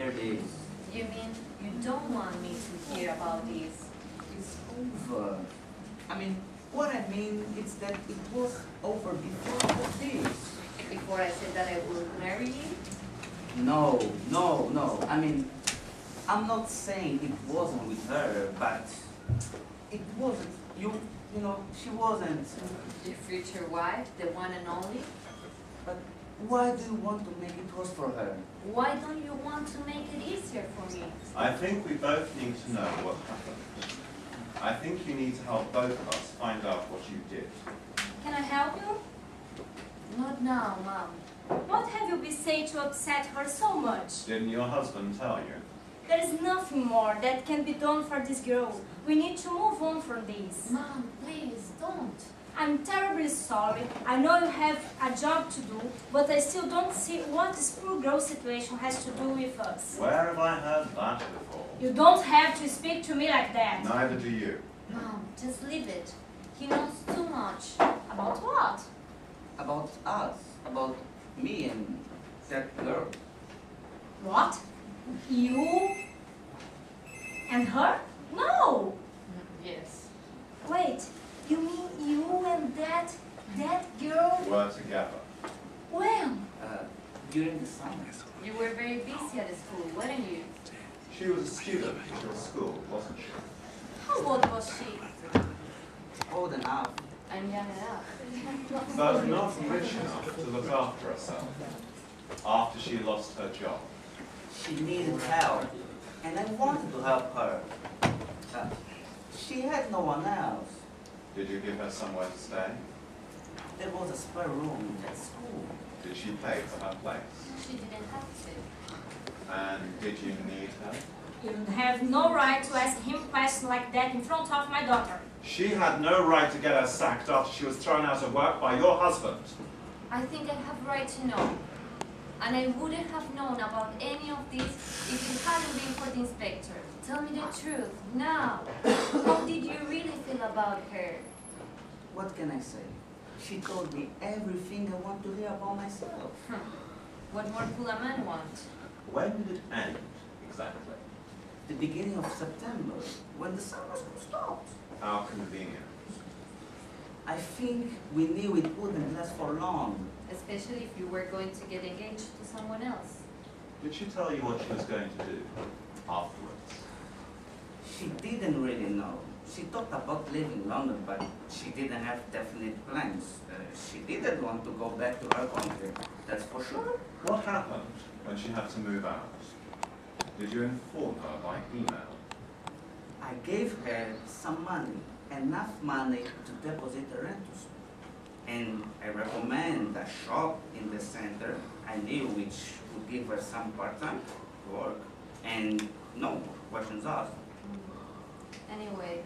hear this. You mean you don't want me to hear about this? It's over. I mean, what I mean is that it was over before all this. Before I said that I would marry you? No. I mean, I'm not saying it wasn't with her, but it wasn't. You know, she wasn't. Your future wife, the one and only? But why do you want to make it worse for her? Why don't you want to make it easier for me? I think we both need to know what happened. I think you need to help both of us find out what you did. Can I help you? Not now, Mom. What have you been saying to upset her so much? Didn't your husband tell you? There is nothing more that can be done for this girl. We need to move on from this. Mom, please, don't. I'm terribly sorry. I know you have a job to do, but I still don't see what this poor girl's situation has to do with us. Where have I heard that before? You don't have to speak to me like that. Neither do you. Mom, just leave it. He knows too much. About what? About us, about me and that girl. What? You and her? No! Yes. Wait, you mean you and that girl? Were together. When? During the summer. You were very busy at the school, weren't you? She was a student at your school, wasn't she? How old was she? Old enough. I'm young enough. But not rich enough to look after herself after she lost her job. She needed help, and I wanted to help her. She had no one else. Did you give her somewhere to stay? There was a spare room at school. Did she pay for her place? She didn't have to. And did you need her? You have no right to ask him questions like that in front of my daughter. She had no right to get her sacked after she was thrown out of work by your husband. I think I have right to know. And I wouldn't have known about any of this if it hadn't been for the inspector. Tell me the truth, now. How did you really feel about her? What can I say? She told me everything I want to hear about myself. What more could a man want? When did it end, exactly? The beginning of September, when the summer school stopped. How convenient. I think we knew it wouldn't last for long. Especially if you were going to get engaged to someone else. Did she tell you what she was going to do afterwards? She didn't really know. She talked about leaving London, but she didn't have definite plans. She didn't want to go back to her country, that's for sure. What happened when she had to move out? Did you inform her by email? I gave her some money, enough money to deposit the rentals. And I recommend a shop in the center I knew which would give her some part-time work and no questions asked. Anyway,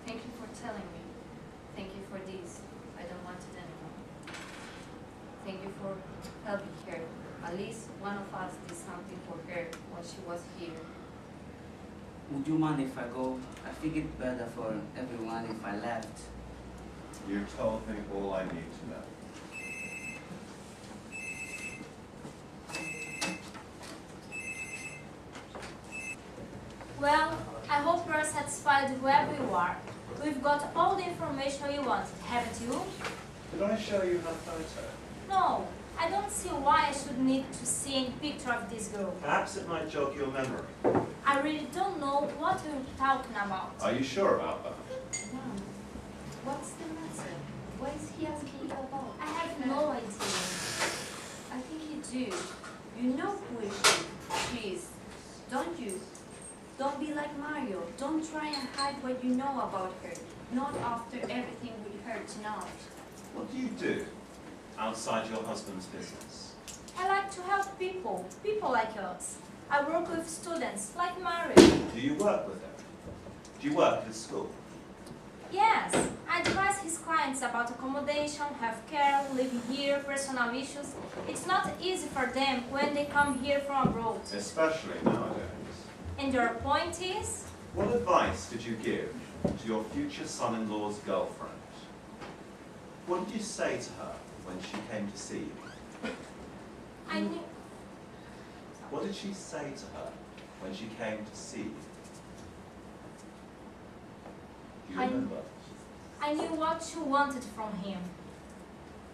thank you for telling me. Thank you for this. I don't want it anymore. Thank you for helping her. At least one of us did something for her while she was here. Would you mind if I go? I think it's better for everyone if I left. You've told me all I need to know. Well, I hope you're satisfied wherever you are. We've got all the information you wanted, haven't you? Did I show you her photo? No, I don't see why I should need to see any picture of this girl. Perhaps it might jog your memory. I really don't know what you're talking about. Are you sure about that? Mom, what's the matter? What is he asking you about? I have no idea. I think you do. You know who she is, don't you? Don't be like Mario. Don't try and hide what you know about her. Not after everything we heard tonight. What do you do outside your husband's business? I like to help people like us. I work with students like Mario. Do you work with him? Do you work at his school? Yes, I advise his clients about accommodation, healthcare, living here, personal issues. It's not easy for them when they come here from abroad. Especially nowadays. And your point is? What advice did you give to your future son-in-law's girlfriend? What did you say to her when she came to see you? I knew... What did she say to her when she came to see you? Do you remember? I knew what she wanted from him.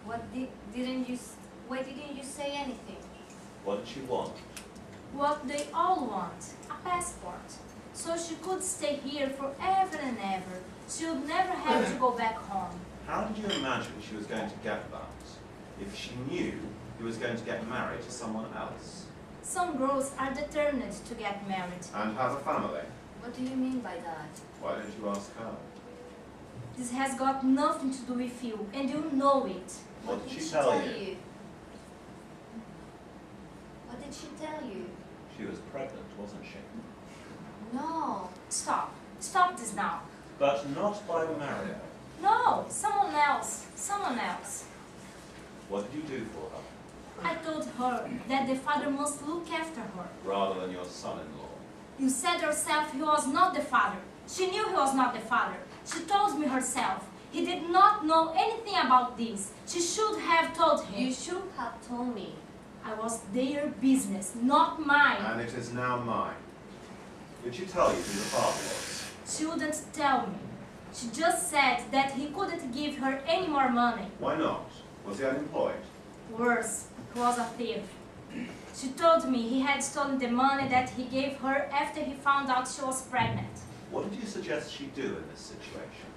Why didn't you say anything? What did she want? What they all want, a passport. So she could stay here forever and ever. She would never have to go back home. How did you imagine she was going to get that if she knew he was going to get married to someone else? Some girls are determined to get married. And have a family? What do you mean by that? Why didn't you ask her? This has got nothing to do with you, and you know it. What did she tell you? What did she tell you? She was pregnant, wasn't she? No. Stop. Stop this now. But not by Mario. No, someone else. Someone else. What did you do for her? I told her that the father must look after her. Rather than your son-in-law. You said yourself he was not the father. She knew he was not the father. She told me herself. He did not know anything about this. She should have told him. You should have told me. I was their business, not mine. And it is now mine. Did she tell you who the father was? She wouldn't tell me. She just said that he couldn't give her any more money. Why not? Was he unemployed? Worse, he was a thief. She told me he had stolen the money that he gave her after he found out she was pregnant. What did you suggest she do in this situation?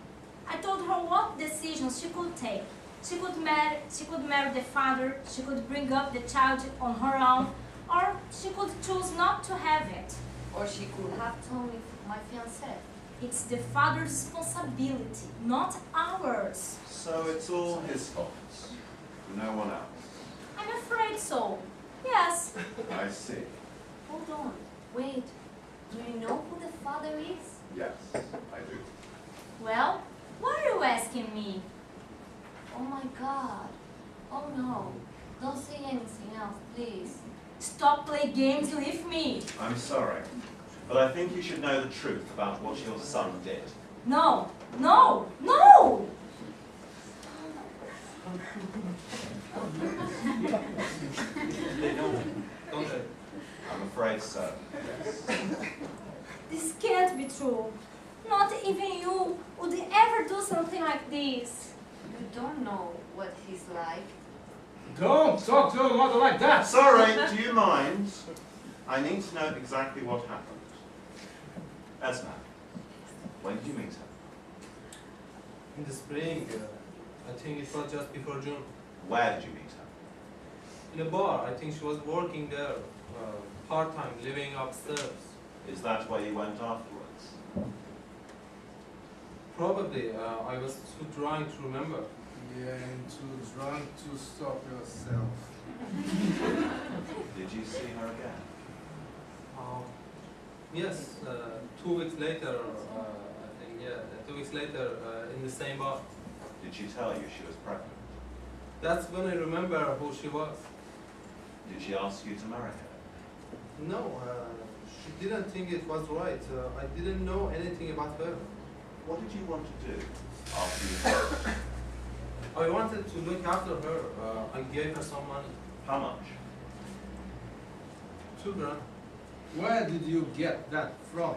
I told her what decisions she could take. She could marry the father, she could bring up the child on her own, or she could choose not to have it. Or she could have told me my fiancé. It's the father's responsibility, not ours. So it's all his fault. No one else. I'm afraid so. Yes. I see. Hold on. Wait. Do you know who the father is? Yes, I do. Well, why are you asking me? Oh my God. Oh no. Don't say anything else, please. Stop playing games with me. I'm sorry, but I think you should know the truth about what your son did. No, no, no! Don't they? I'm afraid so, yes. This can't be true. Not even you would ever do something like this. You don't know what he's like. Don't talk to your mother like that! Sorry, do you mind? I need to know exactly what happened. Esma, when did you meet her? In the spring, I think it was just before June. Where did you meet her? In a bar, I think she was working there, part-time, living upstairs. Is that where you went afterwards? Probably, I was too drunk to remember. Yeah, and too drunk to stop yourself. Did you see her again? Yes, 2 weeks later, I think, yeah, 2 weeks later, in the same bar. Did she tell you she was pregnant? That's when I remember who she was. Did she ask you to marry her? No, she didn't think it was right. I didn't know anything about her. What did you want to do after you met her? I wanted to look after her. I gave her some money. How much? $2 grand. Where did you get that from?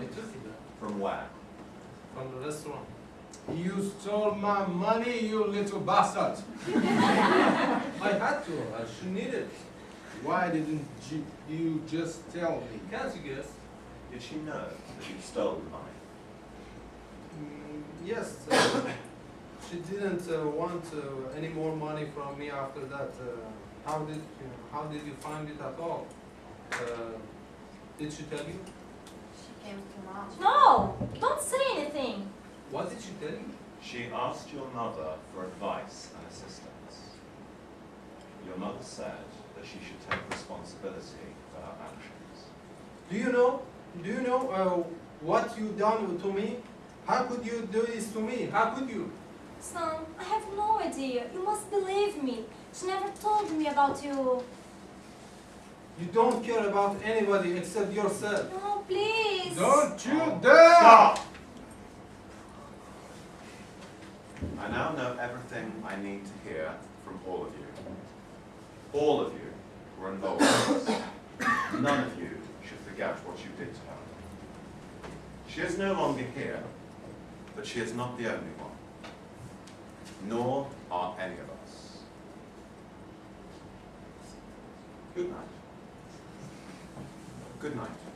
I took it From where? from the restaurant. You stole my money, you little bastard! I had to. She needed it. Why didn't you just tell me? Can't you guess? Did she know that you stole the money? Yes. She didn't want any more money from me after that. How did you find it at all? Did she tell you? She came to mom. No! Don't say anything. What did she tell you? She asked your mother for advice and assistance. Your mother said that she should take responsibility for her actions. Do you know what you done to me? How could you do this to me? How could you? Son, I have no idea. You must believe me. She never told me about you. You don't care about anybody except yourself. No, please. Don't you dare! Stop! I now know everything I need to hear from all of you. All of you were involved in this. None of you should forget what you did to her. She is no longer here, but she is not the only one. Nor are any of us. Good night. Good night.